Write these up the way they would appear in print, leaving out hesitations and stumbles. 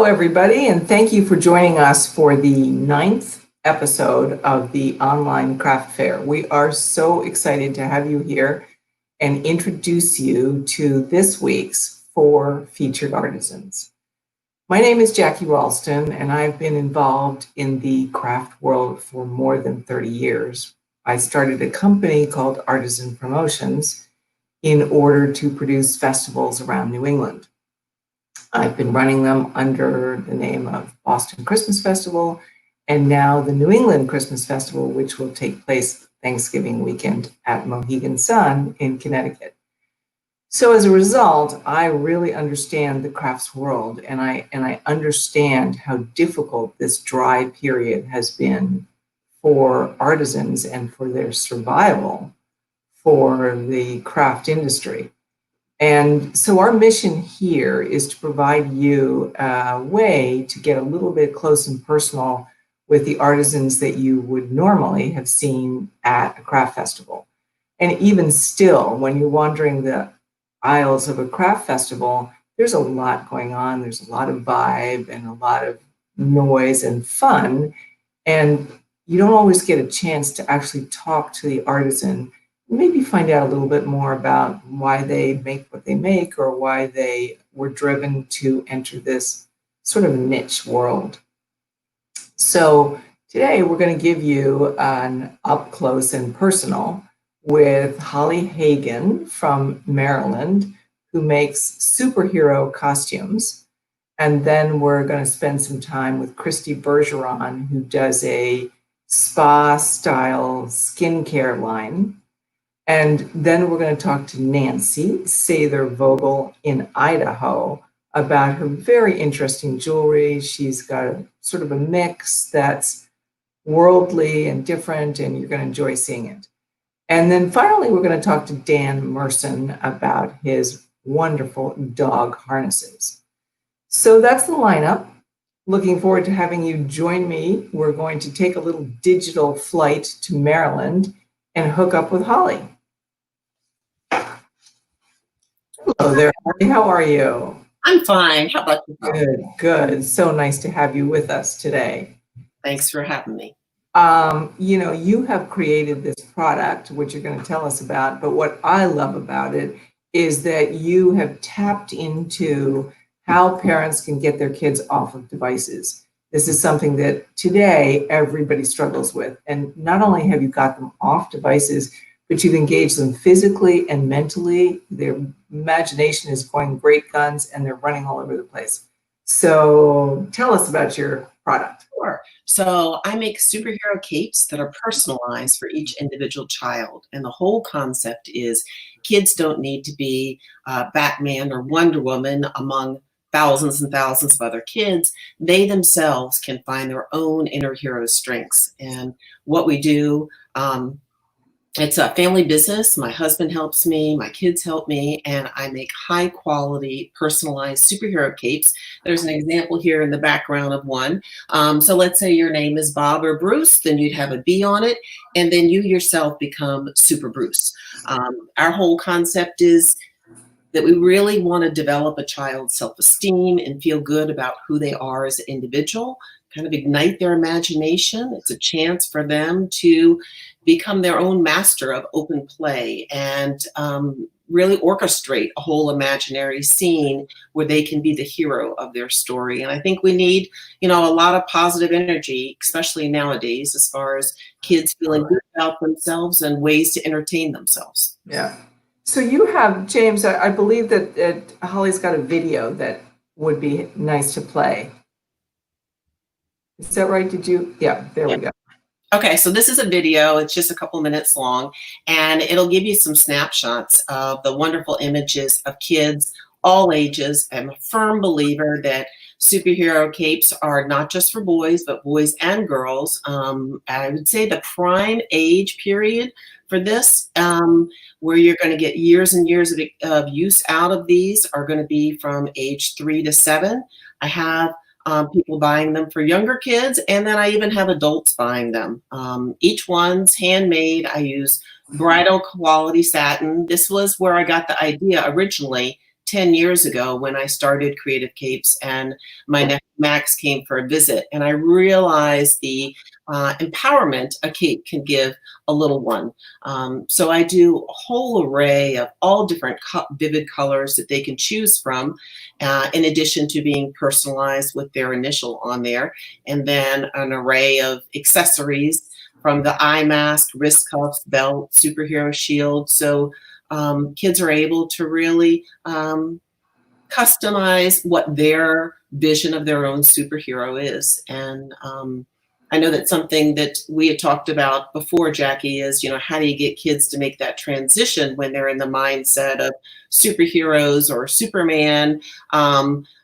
Hello, everybody, and thank you for joining us for the 9th episode of the Online Craft Fair. We are so excited to have you here and introduce you to this week's 4 featured artisans. My name is Jackie Ralston, and I've been involved in the craft world for more than 30 years. I started a company called Artisan Promotions in order to produce festivals around New England. I've been running them under the name of Boston Christmas Festival and now the New England Christmas Festival, which will take place Thanksgiving weekend at Mohegan Sun in Connecticut. So as a result, I really understand the crafts world, and I understand how difficult this dry period has been for artisans and for their survival for the craft industry. And so our mission here is to provide you a way to get a little bit close and personal with the artisans that you would normally have seen at a craft festival. And even still, when you're wandering the aisles of a craft festival, there's a lot going on. There's a lot of vibe and a lot of noise and fun. And you don't always get a chance to actually talk to the artisan, maybe find out a little bit more about why they make what they make or why they were driven to enter this sort of niche world. So today we're going to give you an up close and personal with Holly Hagen from Maryland, who makes superhero costumes. And then we're going to spend some time with Cristy Bergeron, who does a spa style skincare line. And then we're going to talk to Nancy Sathre-Vogel in Idaho about her very interesting jewelry. She's got a sort of a mix that's worldly and different, and you're going to enjoy seeing it. And then finally, we're going to talk to Dan Merson about his wonderful dog harnesses. So that's the lineup. Looking forward to having you join me. We're going to take a little digital flight to Maryland and hook up with Holly. Hello there, Holly. How are you? I'm fine. How about you? Good, good. So nice to have you with us today. Thanks for having me. You have created this product, which you're going to tell us about, but what I love about it is that you have tapped into how parents can get their kids off of devices. This is something that today everybody struggles with. And not only have you got them off devices, but you've engaged them physically and mentally. Their imagination is going great guns and they're running all over the place. So tell us about your product. Sure. So I make superhero capes that are personalized for each individual child. And the whole concept is kids don't need to be Batman or Wonder Woman among thousands and thousands of other kids. They themselves can find their own inner hero strengths. And what we do, it's a family business. My husband helps me, my kids help me, and I make high quality personalized superhero capes. There's an example here in the background of one. So let's say your name is Bob or Bruce, then you'd have a B on it, and then you yourself become Super Bruce. Our whole concept is that we really want to develop a child's self-esteem and feel good about who they are as an individual, kind of ignite their imagination. It's a chance for them to become their own master of open play and really orchestrate a whole imaginary scene where they can be the hero of their story. And I think we need, a lot of positive energy, especially nowadays, as far as kids feeling good about themselves and ways to entertain themselves. Yeah. So you have, James, I believe that Holly's got a video that would be nice to play. Is that right? Did you? Yeah, there we go. Okay, so this is a video. It's just a couple minutes long, and it'll give you some snapshots of the wonderful images of kids, all ages. I'm a firm believer that superhero capes are not just for boys, but boys and girls. I would say the prime age period for this, where you're going to get years and years of use out of these, are going to be from age 3 to 7. I have people buying them for younger kids, and then I even have adults buying them. Each one's handmade. I use bridal quality satin. This was where I got the idea originally 10 years ago when I started Creative Capes, and my nephew Max came for a visit, and I realized the empowerment a cape can give a little one. So I do a whole array of all different vivid colors that they can choose from, in addition to being personalized with their initial on there, and then an array of accessories from the eye mask, wrist cuffs, belt, superhero shield. So kids are able to really customize what their vision of their own superhero is. And I know that something that we had talked about before, Jackie, is, how do you get kids to make that transition when they're in the mindset of superheroes or Superman,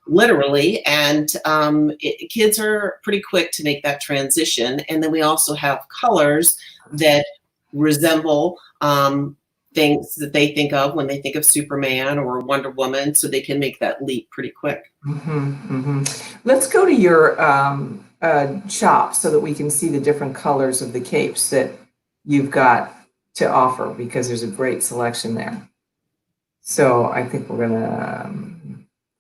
literally. And kids are pretty quick to make that transition. And then we also have colors that resemble things that they think of when they think of Superman or Wonder Woman, so they can make that leap pretty quick. Let's go to your shop so that we can see the different colors of the capes that you've got to offer, because there's a great selection there. So I think we're gonna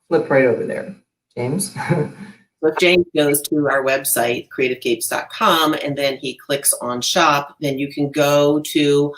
flip right over there. James? So if James goes to our website, creativecapes.com, and then he clicks on shop, then you can go to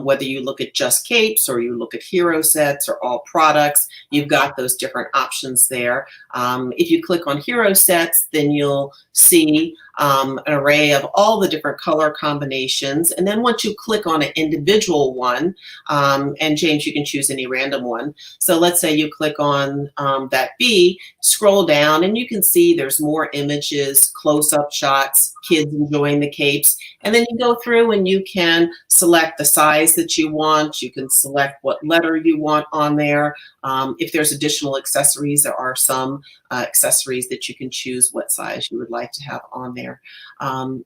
whether you look at just capes or you look at hero sets or all products, you've got those different options there. If you click on hero sets, then you'll see an array of all the different color combinations. And then once you click on an individual one, and James, you can choose any random one. So let's say you click on that B, scroll down, and you can see there's more images, close-up shots, kids enjoying the capes. And then you go through and you can select the size that you want. You can select what letter you want on there. If there's additional accessories, there are some accessories that you can choose what size you would like to have on there.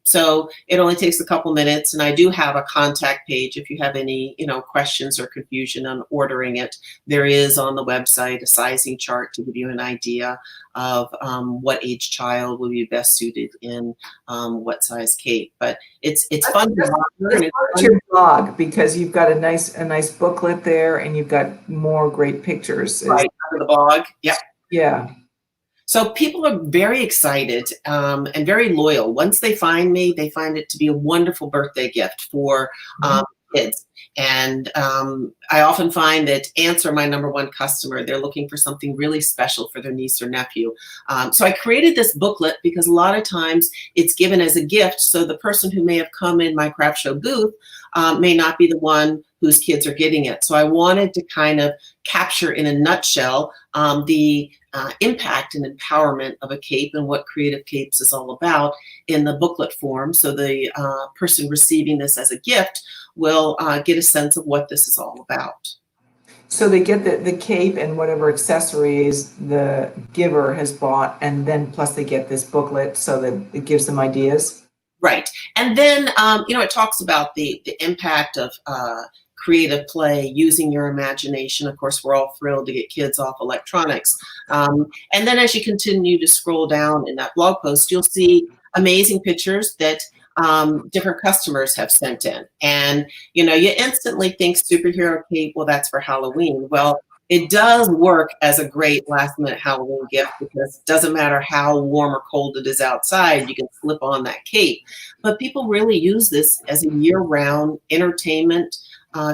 So it only takes a couple minutes, and I do have a contact page if you have any questions or confusion on ordering it. There is on the website a sizing chart to give you an idea of what age child will be best suited in what size cape. But it's fun to learn. It's your blog, because you've got a nice booklet there, and you've got more great pictures. Right under the blog. Yep. Yeah. So people are very excited and very loyal. Once they find me, they find it to be a wonderful birthday gift for kids. And I often find that ants are my number one customer. They're looking for something really special for their niece or nephew. So I created this booklet because a lot of times it's given as a gift. So the person who may have come in my craft show booth may not be the one whose kids are getting it. So I wanted to kind of capture in a nutshell the impact and empowerment of a cape and what Creative Capes is all about in the booklet form. So the person receiving this as a gift will get a sense of what this is all about. So they get the cape and whatever accessories the giver has bought, and then plus they get this booklet so that it gives them ideas? Right. And then, it talks about the impact of creative play, using your imagination. Of course, we're all thrilled to get kids off electronics. And then as you continue to scroll down in that blog post, you'll see amazing pictures that different customers have sent in. And, you instantly think superhero cape, well, that's for Halloween. Well, it does work as a great last minute Halloween gift, because it doesn't matter how warm or cold it is outside, you can slip on that cape. But people really use this as a year-round entertainment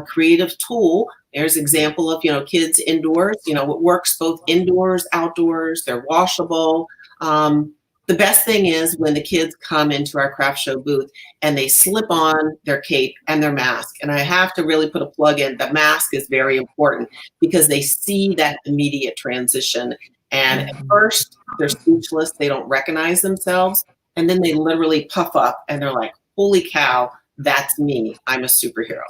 creative tool. There's an example of, kids indoors, it works both indoors, outdoors, they're washable. The best thing is when the kids come into our craft show booth and they slip on their cape and their mask. And I have to really put a plug in. The mask is very important because they see that immediate transition. And at first they're speechless. They don't recognize themselves. And then they literally puff up and they're like, holy cow, that's me. I'm a superhero.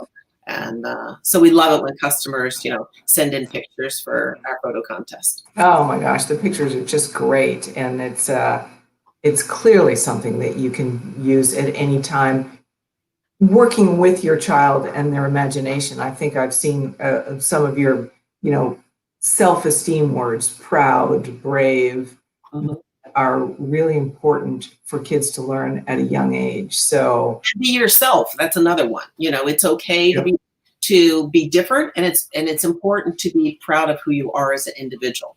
And so we love it when customers, send in pictures for our photo contest. Oh my gosh, the pictures are just great. And it's clearly something that you can use at any time, working with your child and their imagination. I think I've seen some of your, self-esteem words, proud, brave, are really important for kids to learn at a young age. So be yourself. That's another one. It's okay to be different, and it's important to be proud of who you are as an individual.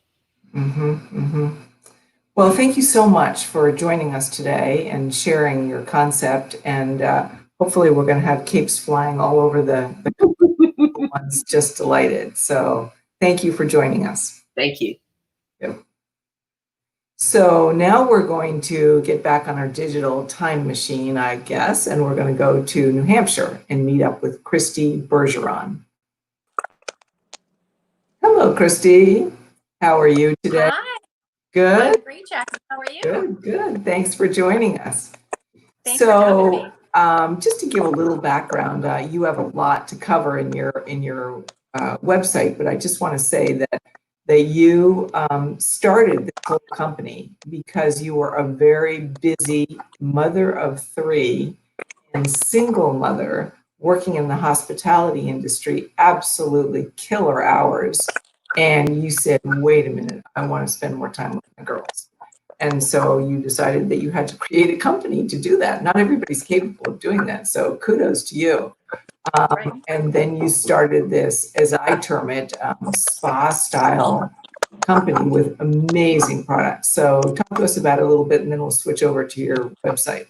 Well, thank you so much for joining us today and sharing your concept. And hopefully we're going to have capes flying all over the ones just delighted. So thank you for joining us. Thank you. Yep. So now we're going to get back on our digital time machine, I guess, and we're going to go to New Hampshire and meet up with Cristy Bergeron. Hello, Cristy. How are you today? Hi. Good. I'm great, Jackie. How are you? Good, good. Thanks for joining us. Thanks for having me. Just to give a little background, you have a lot to cover in your website, but I just want to say that you started this whole company because you were a very busy mother of 3 and single mother working in the hospitality industry, absolutely killer hours. And you said, wait a minute, I want to spend more time with my girls. And so you decided that you had to create a company to do that. Not everybody's capable of doing that. So kudos to you. Right. And then you started this, as I term it, spa style company with amazing products. So talk to us about it a little bit, and then we'll switch over to your website.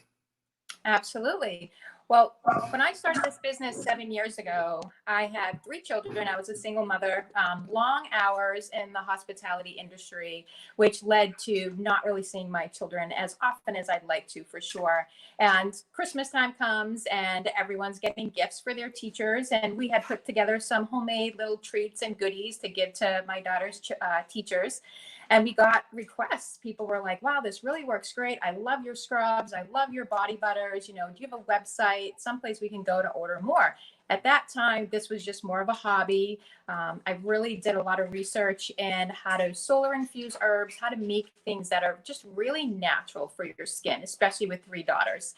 Absolutely. Well, when I started this business 7 years ago, I had 3 children. I was a single mother, long hours in the hospitality industry, which led to not really seeing my children as often as I'd like to, for sure. And Christmas time comes and everyone's getting gifts for their teachers. And we had put together some homemade little treats and goodies to give to my daughter's teachers. And we got requests. People were like, wow, this really works great. I love your scrubs. I love your body butters. You know, do you have a website, someplace we can go to order more? At that time, this was just more of a hobby. I really did a lot of research in how to solar infuse herbs, how to make things that are just really natural for your skin, especially with 3 daughters.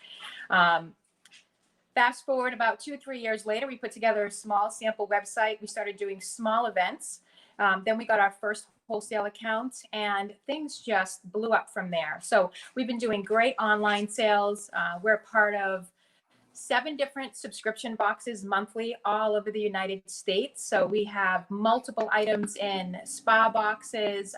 Fast forward about 2-3 years later, we put together a small sample website. We started doing small events. Then we got our first wholesale account and things just blew up from there. So we've been doing great online sales. We're part of 7 different subscription boxes monthly all over the United States. So we have multiple items in spa boxes,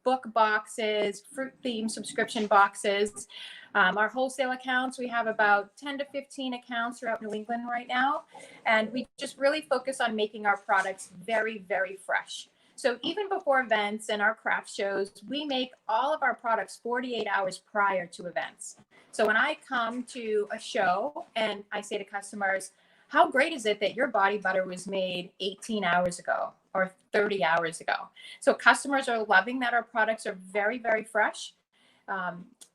book boxes, fruit theme subscription boxes. Our wholesale accounts, we have about 10 to 15 accounts throughout New England right now. And we just really focus on making our products very, very fresh. So even before events and our craft shows, we make all of our products 48 hours prior to events. So when I come to a show and I say to customers, how great is it that your body butter was made 18 hours ago or 30 hours ago? So customers are loving that our products are very, very fresh.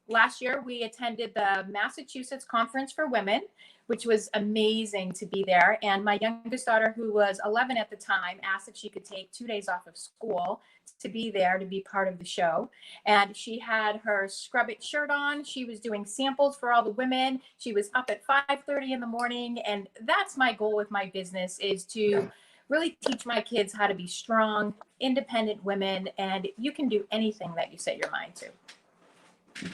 Last year, we attended the Massachusetts Conference for Women, which was amazing to be there. And my youngest daughter, who was 11 at the time, asked if she could take 2 days off of school to be there, to be part of the show. And she had her Scrub It shirt on. She was doing samples for all the women. She was up at 5:30 in the morning. And that's my goal with my business, is to really teach my kids how to be strong, independent women. And you can do anything that you set your mind to.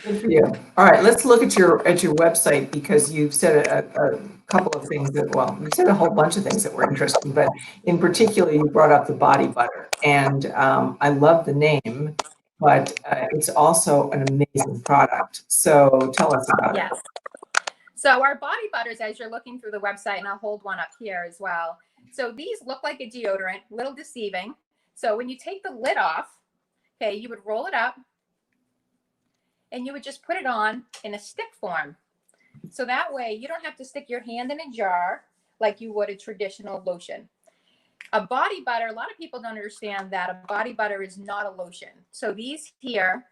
Good for you. All right, let's look at your website, because you've said a couple of things that, well, you said a whole bunch of things that were interesting, but in particular, you brought up the body butter, and I love the name, but it's also an amazing product. So tell us about it. Yes. So our body butters, as you're looking through the website, and I'll hold one up here as well. So these look like a deodorant, a little deceiving. So when you take the lid off, okay, you would roll it up and you would just put it on in a stick form. So that way you don't have to stick your hand in a jar like you would a traditional lotion. A body butter, a lot of people don't understand that a body butter is not a lotion. So these here,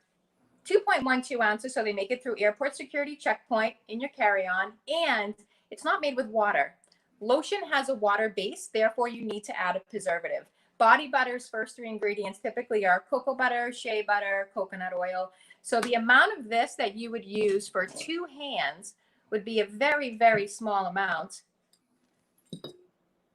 2.12 ounces, so they make it through airport security checkpoint in your carry-on, and it's not made with water. Lotion has a water base, therefore you need to add a preservative. Body butter's first 3 ingredients typically are cocoa butter, shea butter, coconut oil. So the amount of this that you would use for 2 hands would be a very, very small amount.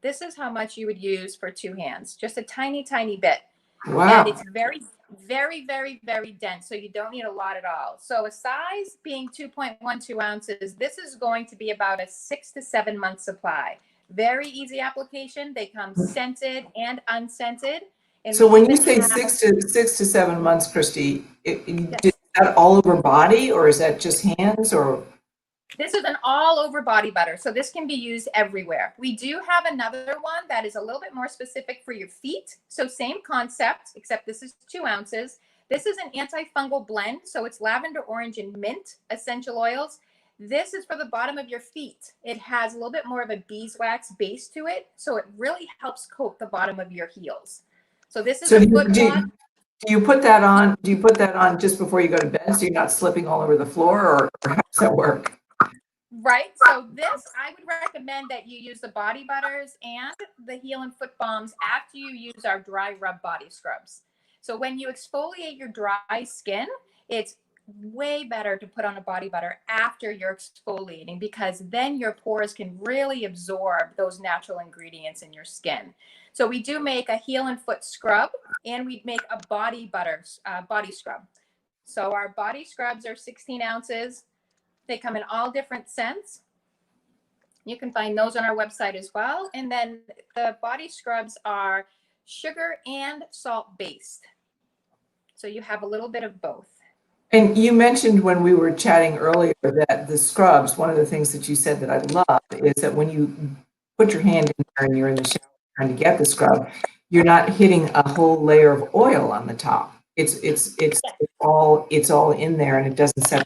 This is how much you would use for 2 hands, just a tiny, tiny bit. Wow. And it's very, very, very, very dense, so you don't need a lot at all. So a size being 2.12 ounces, this is going to be about a 6 to 7 month supply. Very easy application. They come scented and unscented. And So we when you even say have- 6 to 7 months, Cristy, Yes. is that all over body or is that just hands or? This is an all over body butter. So this can be used everywhere. We do have another one that is a little bit more specific for your feet. So same concept, except this is 2 ounces. This is an antifungal blend. So it's lavender, orange, and mint essential oils. This is for the bottom of your feet. It has a little bit more of a beeswax base to it. So it really helps coat the bottom of your heels. So this is So a do foot you, wash. do you put that on? Do you put that on just before you go to bed so you're not slipping all over the floor, or how does that work? Right. So this, I would recommend that you use the body butters and the heel and foot balms after you use our dry rub body scrubs. So when you exfoliate your dry skin, it's way better to put on a body butter after you're exfoliating, because then your pores can really absorb those natural ingredients in your skin. So we do make a heel and foot scrub, and we make a body scrub. So our body scrubs are 16 ounces. They come in all different scents. You can find those on our website as well. And then the body scrubs are sugar and salt based. So you have a little bit of both. And you mentioned when we were chatting earlier that the scrubs, one of the things that you said that I love is that when you put your hand in there and you're in the shower trying to get the scrub, you're not hitting a whole layer of oil on the top. It's all in there and it doesn't separate.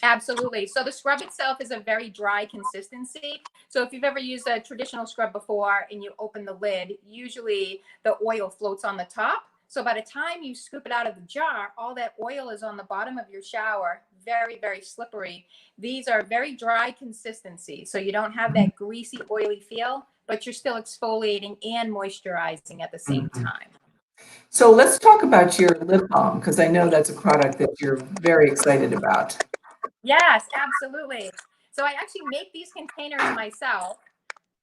Absolutely. So the scrub itself is a very dry consistency. So if you've ever used a traditional scrub before and you open the lid, usually the oil floats on the top. So by the time you scoop it out of the jar, all that oil is on the bottom of your shower, very, very slippery. These are very dry consistency. So you don't have that greasy, oily feel, but you're still exfoliating and moisturizing at the same time. So let's talk about your lip balm, because I know that's a product that you're very excited about. Yes, absolutely. So I actually make these containers myself.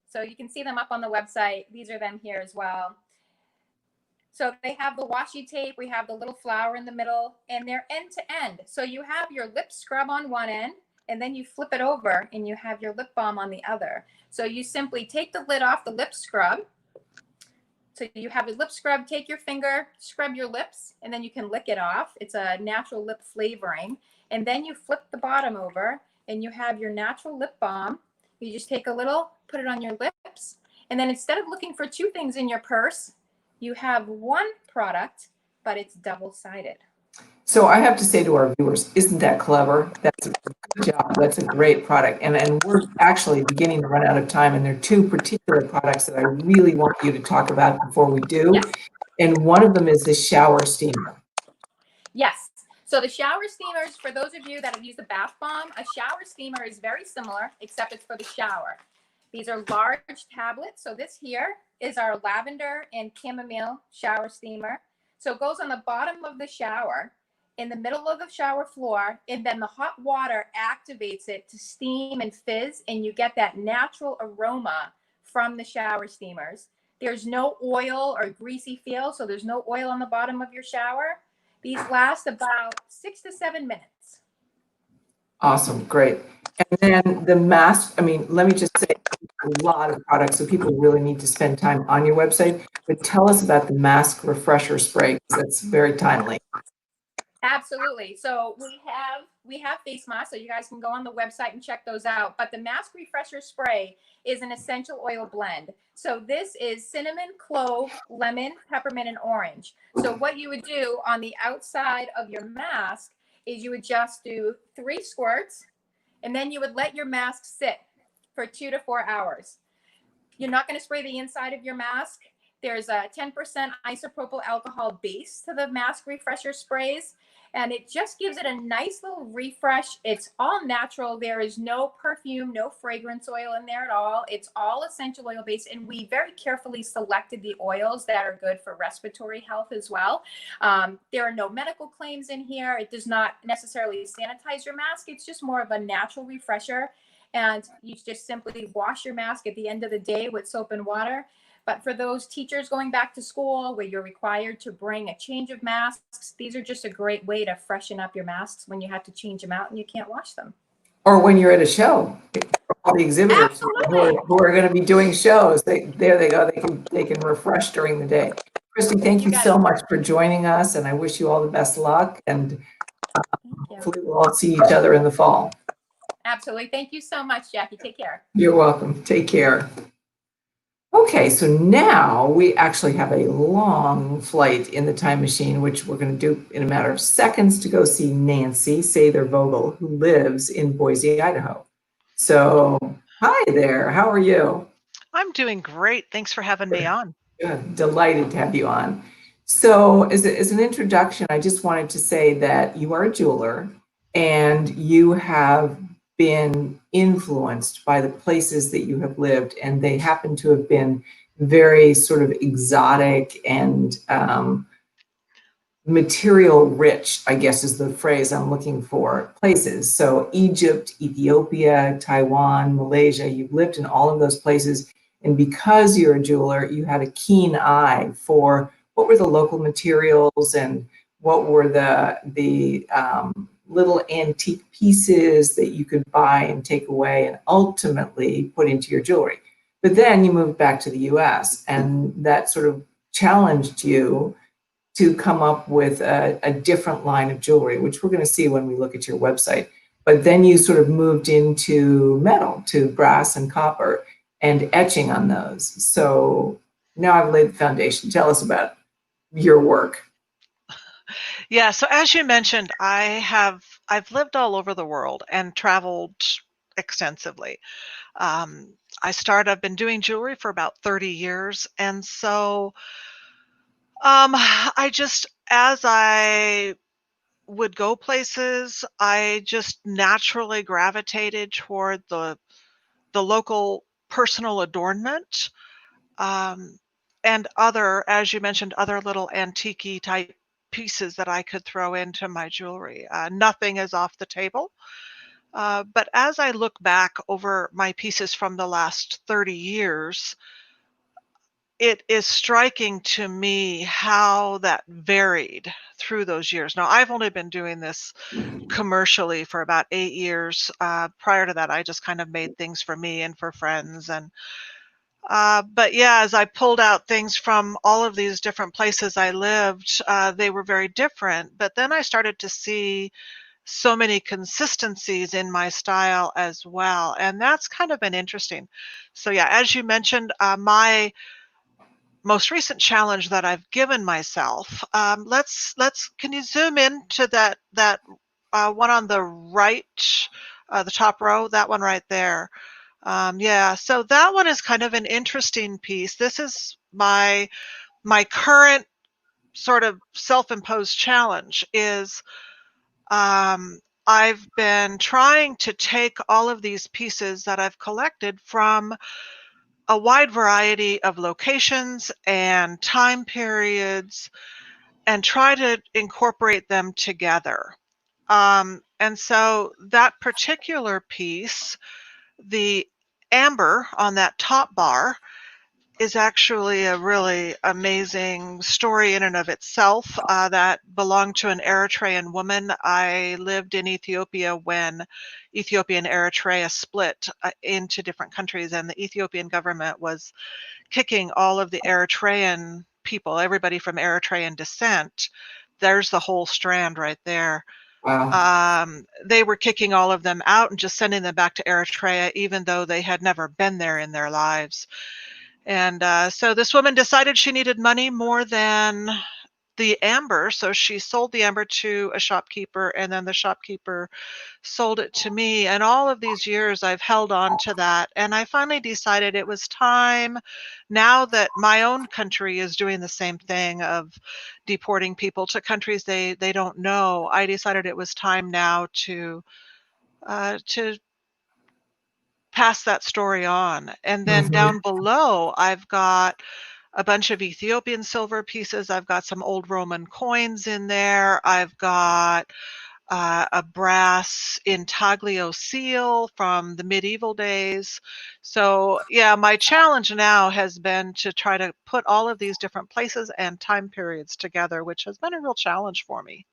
So you can see them up on the website. These are them here as well. So they have the washi tape. We have the little flower in the middle, and they're end to end. So you have your lip scrub on one end, and then you flip it over and you have your lip balm on the other. So you simply take the lid off the lip scrub. So you have a lip scrub, take your finger, scrub your lips, and then you can lick it off. It's a natural lip flavoring. And then you flip the bottom over and you have your natural lip balm. You just take a little, put it on your lips. And then instead of looking for 2 things in your purse, you have 1 product, but it's double-sided. So I have to say to our viewers, isn't that clever? That's a good job. That's a great product. And we're actually beginning to run out of time. And there are 2 particular products that I really want you to talk about before we do. Yes. And one of them is the shower steamer. Yes. So the shower steamers, for those of you that have used a bath bomb, a shower steamer is very similar, except it's for the shower. These are large tablets. So this here is our lavender and chamomile shower steamer. So it goes on the bottom of the shower, in the middle of the shower floor, and then the hot water activates it to steam and fizz, and you get that natural aroma from the shower steamers. There's no oil or greasy feel, so there's no oil on the bottom of your shower. These last about 6 to 7 minutes. Awesome, great. And then the mask, I mean, let me just say a lot of products, so people really need to spend time on your website, but tell us about the mask refresher spray, because that's very timely. Absolutely. So we have face masks, so you guys can go on the website and check those out. But the mask refresher spray is an essential oil blend. So this is cinnamon, clove, lemon, peppermint, and orange. So what you would do on the outside of your mask is you would just do 3 squirts, and then you would let your mask sit for 2 to 4 hours. You're not going to spray the inside of your mask. There's a 10% isopropyl alcohol base to the mask refresher sprays, and it just gives it a nice little refresh. It's all natural. There is no perfume, no fragrance oil in there at all. It's all essential oil based, and we very carefully selected the oils that are good for respiratory health as well. There are no medical claims in here. It does not necessarily sanitize your mask. It's just more of a natural refresher, and you just simply wash your mask at the end of the day with soap and water. But for those teachers going back to school where you're required to bring a change of masks, these are just a great way to freshen up your masks when you have to change them out and you can't wash them. Or when you're at a show. all the exhibitors who are going to be doing shows. There they go. They can refresh during the day. Cristy, thank you so much for joining us, and I wish you all the best luck. And hopefully we'll all see each other in the fall. Absolutely. Thank you so much, Jackie. Take care. You're welcome. Take care. Okay, so now we actually have a long flight in the time machine, which we're going to do in a matter of seconds to go see Nancy Sathre-Vogel, who lives in Boise, Idaho. So, hi there. How are you? I'm doing great. Thanks for having me on. Good. Delighted to have you on. So, as an introduction, I just wanted to say that you are a jeweler and you have been influenced by the places that you have lived, and they happen to have been very sort of exotic and material rich, I guess is the phrase I'm looking for, places. So Egypt, Ethiopia, Taiwan, Malaysia, you've lived in all of those places. And because you're a jeweler, you had a keen eye for what were the local materials and what were the little antique pieces that you could buy and take away and ultimately put into your jewelry. But then you moved back to the US, and that sort of challenged you to come up with a different line of jewelry, which we're going to see when we look at your website. But then you sort of moved into metal, to brass and copper, and etching on those. So now I've laid the foundation. Tell us about your work. Yeah, so as you mentioned, I've lived all over the world and traveled extensively. I've been doing jewelry for about 30 years, and so as I would go places, I just naturally gravitated toward the local personal adornment, and as you mentioned, other little antique type pieces that I could throw into my jewelry. Nothing is off the table. But as I look back over my pieces from the last 30 years, it is striking to me how that varied through those years. Now, I've only been doing this commercially for about 8 years. Prior to that, I just kind of made things for me and for friends. But yeah, as I pulled out things from all of these different places I lived, they were very different. But then I started to see so many consistencies in my style as well. And that's kind of been interesting. So yeah, as you mentioned, my most recent challenge that I've given myself, can you zoom in to that one on the right, the top row, that one right there. Yeah, so that one is kind of an interesting piece. This is my current sort of self-imposed challenge is I've been trying to take all of these pieces that I've collected from a wide variety of locations and time periods and try to incorporate them together. And so that particular piece, the amber on that top bar, is actually a really amazing story in and of itself that belonged to an Eritrean woman. I lived in Ethiopia when Ethiopia and Eritrea split into different countries, and the Ethiopian government was kicking all of the Eritrean people, everybody from Eritrean descent. There's the whole strand right there. Wow. They were kicking all of them out and just sending them back to Eritrea, even though they had never been there in their lives. And so this woman decided she needed money more than the amber, so she sold the amber to a shopkeeper, and then the shopkeeper sold it to me. And all of these years I've held on to that, and I finally decided it was time, now that my own country is doing the same thing of deporting people to countries they don't know. I decided it was time now to pass that story on. And then down below, I've got a bunch of Ethiopian silver pieces. I've got some old Roman coins in there. I've got a brass intaglio seal from the medieval days. So yeah, my challenge now has been to try to put all of these different places and time periods together, which has been a real challenge for me.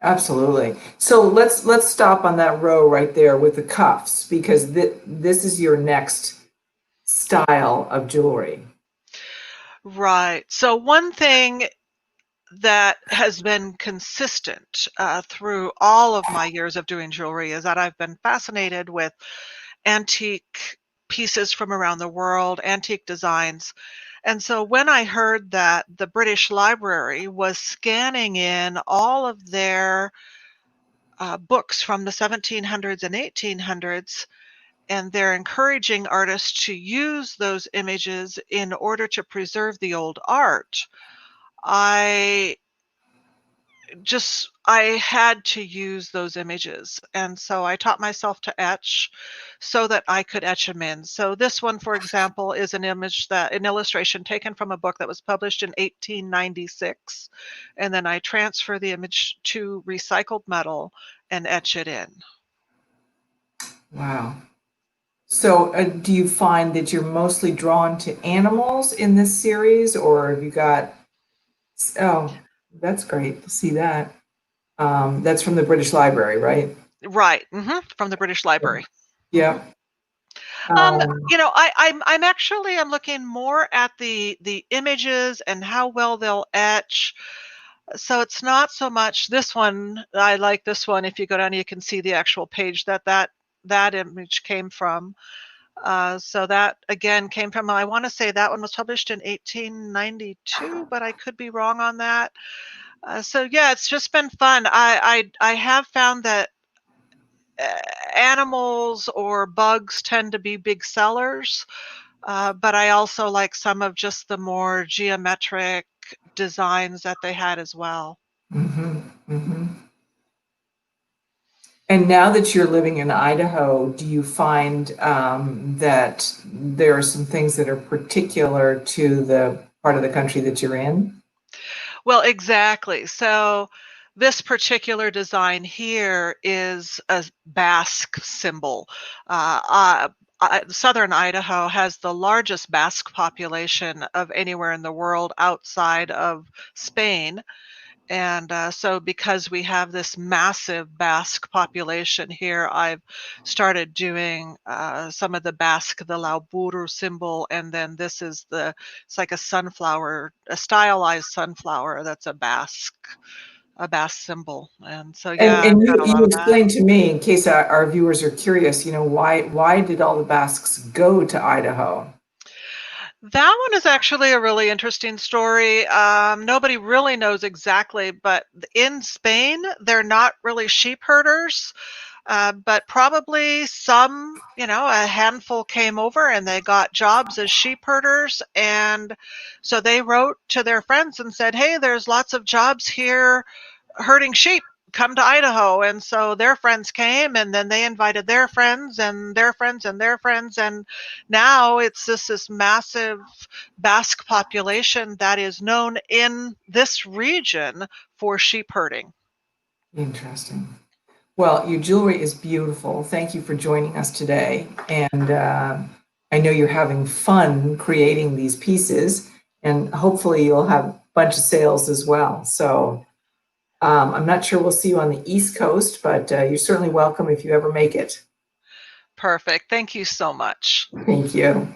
Absolutely. So let's stop on that row right there with the cuffs, because this is your next style of jewelry. Right. So one thing that has been consistent through all of my years of doing jewelry is that I've been fascinated with antique pieces from around the world, antique designs. And so when I heard that the British Library was scanning in all of their books from the 1700s and 1800s, and they're encouraging artists to use those images in order to preserve the old art, I I had to use those images. And so I taught myself to etch so that I could etch them in. So this one, for example, is an illustration taken from a book that was published in 1896. And then I transfer the image to recycled metal and etch it in. Wow. So do you find that you're mostly drawn to animals in this series, or have you got, oh, that's great to see that. That's from the British Library, right? Right. From the British Library. Yeah. I'm looking more at the images and how well they'll etch. So it's not so much this one. I like this one. If you go down, you can see the actual page that image came from. So that again came from, I want to say that one was published in 1892, but I could be wrong on that. So yeah, it's just been fun. I have found that animals or bugs tend to be big sellers, but I also like some of just the more geometric designs that they had as well. And now that you're living in Idaho, do you find that there are some things that are particular to the part of the country that you're in? Well, exactly. So this particular design here is a Basque symbol. Southern Idaho has the largest Basque population of anywhere in the world outside of Spain. And so because we have this massive Basque population here, I've started doing some of the Basque, the Lauburu symbol, and then it's like a sunflower, a stylized sunflower that's a Basque symbol. And so, yeah, And I've got a lot you of that. explained to me, in case our viewers are curious, why did all the Basques go to Idaho? That one is actually a really interesting story. Nobody really knows exactly, but in Spain, they're not really sheep herders. But probably some, a handful came over and they got jobs as sheep herders. And so they wrote to their friends and said, hey, there's lots of jobs here herding sheep. Come to Idaho. And so their friends came, and then they invited their friends and their friends and their friends. And now it's this massive Basque population that is known in this region for sheep herding. Interesting. Well, your jewelry is beautiful. Thank you for joining us today. And I know you're having fun creating these pieces, and hopefully you'll have a bunch of sales as well. So I'm not sure we'll see you on the East Coast, but you're certainly welcome if you ever make it. Perfect. Thank you so much. Thank you.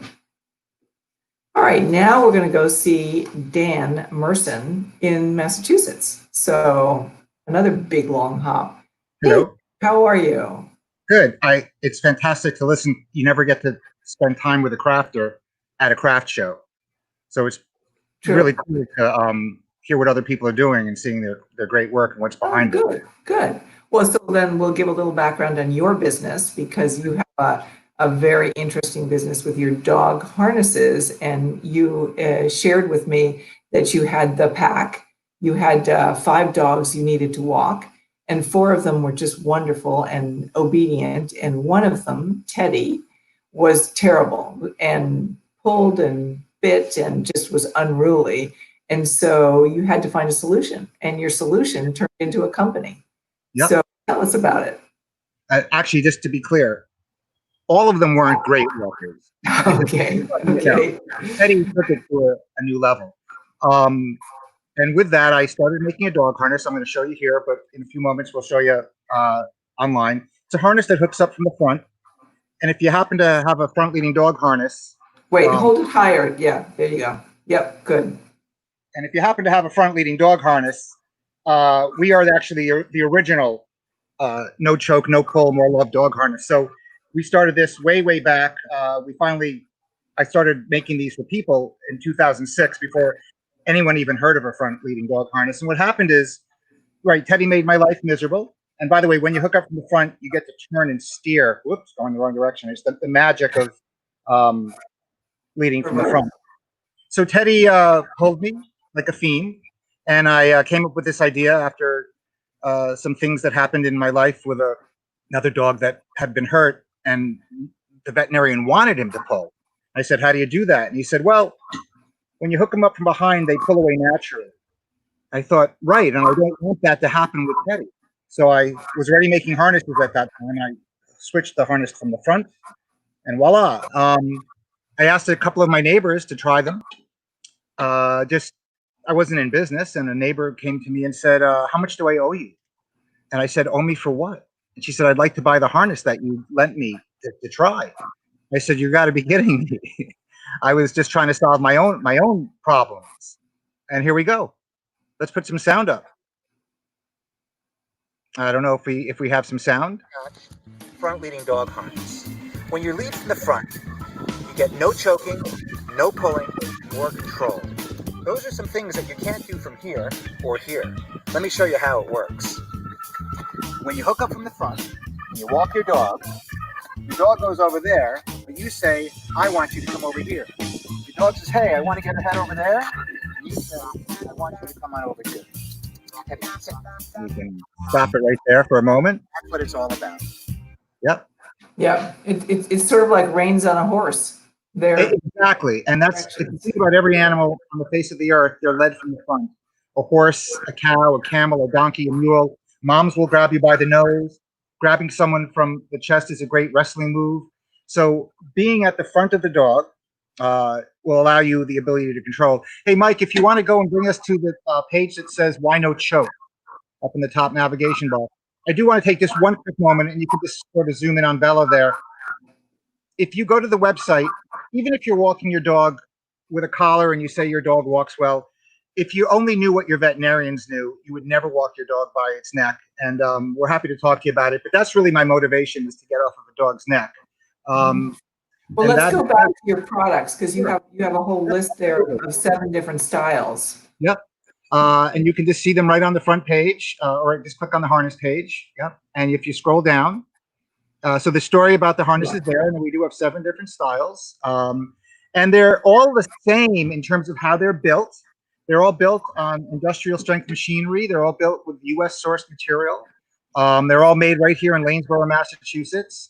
All right, now we're going to go see Dan Merson in Massachusetts. So another big long hop. Hello. Hey, how are you? Good. It's fantastic to listen. You never get to spend time with a crafter at a craft show. So it's really cool to hear what other people are doing and seeing their great work and what's behind it. Good. Well, so then we'll give a little background on your business, because you have a very interesting business with your dog harnesses, and you shared with me that you had the pack. You had 5 dogs you needed to walk, and 4 of them were just wonderful and obedient, and one of them, Teddy, was terrible and pulled and bit and just was unruly. And so you had to find a solution, and your solution turned into a company. Yep. So tell us about it. Actually, just to be clear, all of them weren't great walkers. Okay. Teddy took it to a new level. And with that, I started making a dog harness. I'm going to show you here, but in a few moments, we'll show you online. It's a harness that hooks up from the front. And if you happen to have a front-leading dog harness. Wait, hold it higher. Yeah, there you go. Yep, good. And if you happen to have a front-leading dog harness, we are actually the original no choke, no pull, more love dog harness. So we started this way, way back. I started making these for people in 2006 before anyone even heard of a front-leading dog harness. And what happened is, right, Teddy made my life miserable. And by the way, when you hook up from the front, you get to turn and steer. Whoops, going the wrong direction. It's the magic of leading from the front. So Teddy pulled me like a fiend, and I came up with this idea after some things that happened in my life with another dog that had been hurt, and the veterinarian wanted him to pull. I said, how do you do that? And he said, well, when you hook them up from behind, they pull away naturally. I thought, right, and I don't want that to happen with Teddy. So I was already making harnesses at that time. I switched the harness from the front, and voila. I asked a couple of my neighbors to try them. I wasn't in business, and a neighbor came to me and said, how much do I owe you? And I said, owe me for what? And she said, I'd like to buy the harness that you lent me to try. I said, you got to be kidding me. I was just trying to solve my own problems. And here we go. Let's put some sound up. I don't know if we have some sound. Front leading dog harness. When you're leading from the front, you get no choking, no pulling, more control. Those are some things that you can't do from here or here. Let me show you how it works. When you hook up from the front, and you walk your dog goes over there, but you say, I want you to come over here. Your dog says, hey, I want to get ahead over there. And you say, I want you to come on over here. You can stop it right there for a moment. That's what it's all about. Yep. Yeah, it's sort of like reins on a horse. Exactly. And that's, if you think about every animal on the face of the earth, they're led from the front. A horse, a cow, a camel, a donkey, a mule. Moms will grab you by the nose. Grabbing someone from the chest is a great wrestling move. So being at the front of the dog will allow you the ability to control. Hey, Mike, if you want to go and bring us to the page that says why no choke up in the top navigation bar. I do want to take just one quick moment, and you can just sort of zoom in on Bella there. If you go to the website, even if you're walking your dog with a collar and you say your dog walks well, if you only knew what your veterinarians knew, you would never walk your dog by its neck. And we're happy to talk to you about it. But that's really my motivation, is to get off of a dog's neck. Well, let's go back to your products, because you have a whole list there of 7 different styles. Yep. And you can just see them right on the front page, or just click on the harness page. Yep. And if you scroll down, so the story about the harness is there, and we do have 7 different styles. And they're all the same in terms of how they're built. They're all built on industrial strength machinery. They're all built with US sourced material. They're all made right here in Lanesboro, Massachusetts.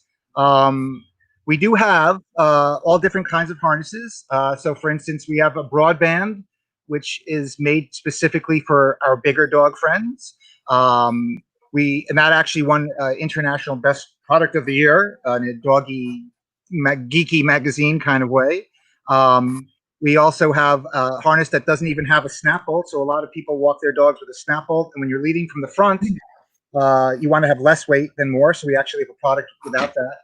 We do have all different kinds of harnesses. So for instance, we have a broadband, which is made specifically for our bigger dog friends. And that actually won International Best Product of the Year in a doggy, geeky magazine kind of way. We also have a harness that doesn't even have a snap bolt. So a lot of people walk their dogs with a snap bolt. And when you're leading from the front, you want to have less weight than more. So we actually have a product without that.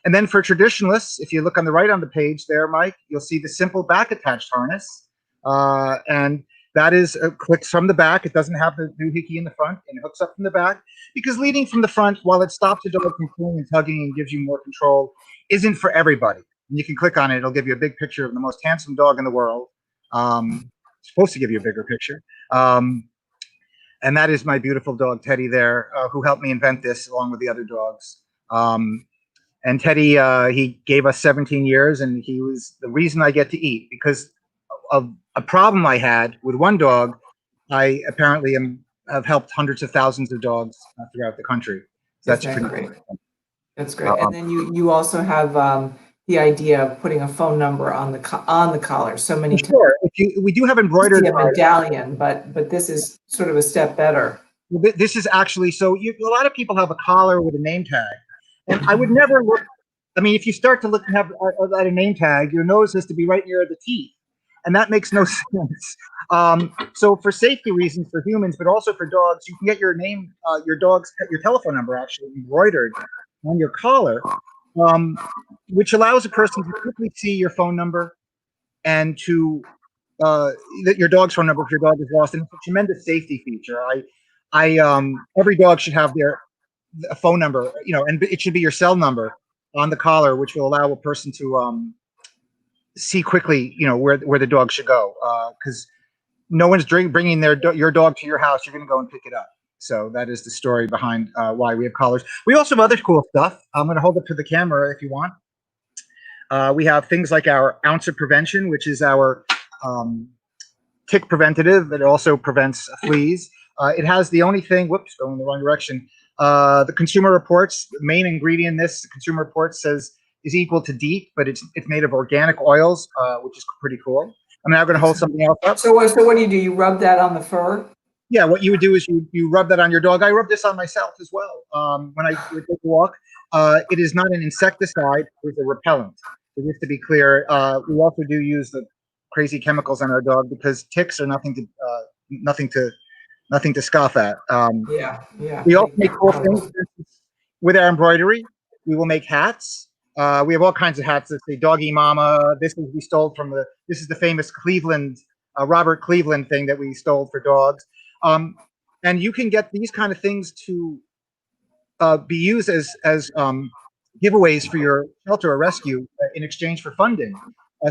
And then for traditionalists, if you look on the right on the page there, Mike, you'll see the simple back attached harness. And that is clicks from the back. It doesn't have the doohickey in the front, and it hooks up from the back. Because leading from the front, while it stops the dog from pulling and tugging and gives you more control, isn't for everybody. And you can click on it. It'll give you a big picture of the most handsome dog in the world. It's supposed to give you a bigger picture. And that is my beautiful dog, Teddy, there, who helped me invent this along with the other dogs. And Teddy, he gave us 17 years, and he was the reason I get to eat, because of a problem I had with one dog. I apparently have helped hundreds of thousands of dogs throughout the country. So that's pretty great. That's great. And then you also have the idea of putting a phone number on the collar. So many sure. We do have embroidered medallion, but this is sort of a step better. This is actually, so a lot of people have a collar with a name tag, and I would never look. I mean, if you start to look and have at a name tag, your nose has to be right near the teeth, and that makes no sense. So for safety reasons for humans, but also for dogs, you can get your name, your telephone number actually embroidered on your collar, which allows a person to quickly see your phone number and to your dog's phone number if your dog is lost. And it's a tremendous safety feature. Every dog should have a phone number, and it should be your cell number on the collar, which will allow a person to see quickly, where the dog should go. Because no one's bringing your dog to your house. You're going to go and pick it up. So that is the story behind why we have collars. We also have other cool stuff. I'm going to hold it to the camera if you want. We have things like our Ounce of Prevention, which is our tick preventative that also prevents fleas. It has the only thing, whoops, going in the wrong direction. The Consumer Reports, the main ingredient in this, the Consumer Reports says is equal to DEET, but it's made of organic oils, which is pretty cool. I'm now going to hold something else up. So what do? You rub that on the fur? Yeah, what you would do is you rub that on your dog. I rub this on myself as well. When I would take a walk, it is not an insecticide; it's a repellent. So just to be clear, we also do use the crazy chemicals on our dog because ticks are nothing to scoff at. Yeah. We also make cool things with our embroidery. We will make hats. We have all kinds of hats that say "Doggy Mama." This is the famous Cleveland, Robert Cleveland thing that we stole for dogs. And you can get these kind of things to be used as giveaways for your shelter or rescue in exchange for funding.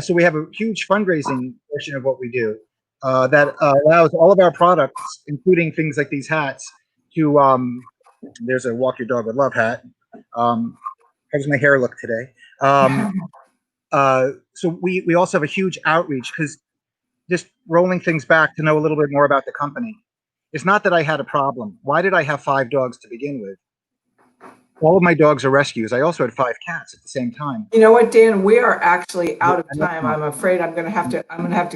So we have a huge fundraising portion of what we do that allows all of our products, including things like these hats, to there's a Walk Your Dog with Love hat. How does my hair look today? So we also have a huge outreach because just rolling things back to know a little bit more about the company. It's not that I had a problem. Why did I have 5 dogs to begin with? All of my dogs are rescues. I also had 5 cats at the same time. You know what, Dan? We are actually out of time. I'm afraid I'm going to have to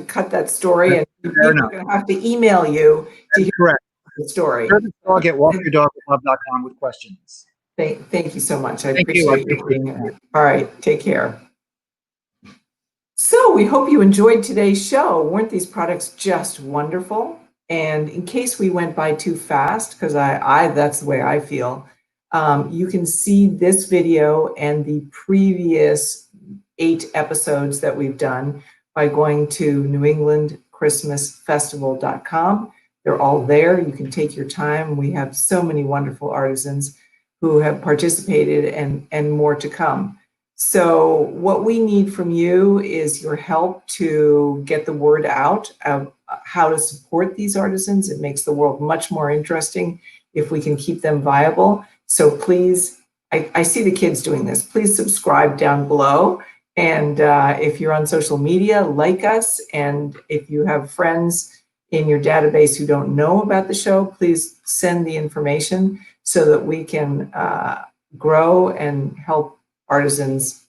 cut that story, and people are going to have to email you to hear the story. Dog at walkyourdogwithlove.com with questions. Thank you so much. I appreciate you being here. All right, take care. So we hope you enjoyed today's show. Weren't these products just wonderful? And in case we went by too fast, because that's the way I feel, you can see this video and the previous 8 episodes that we've done by going to newenglandchristmasfestival.com. They're all there. You can take your time. We have so many wonderful artisans who have participated and more to come. So what we need from you is your help to get the word out of how to support these artisans. It makes the world much more interesting if we can keep them viable. So please, I see the kids doing this. Please subscribe down below. And if you're on social media, like us. And if you have friends in your database who don't know about the show, please send the information so that we can grow and help artisans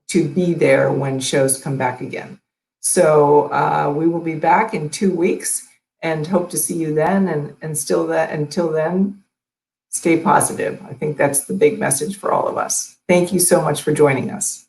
to be there when shows come back again. So we will be back in 2 weeks and hope to see you then. And until then, stay positive. I think that's the big message for all of us. Thank you so much for joining us.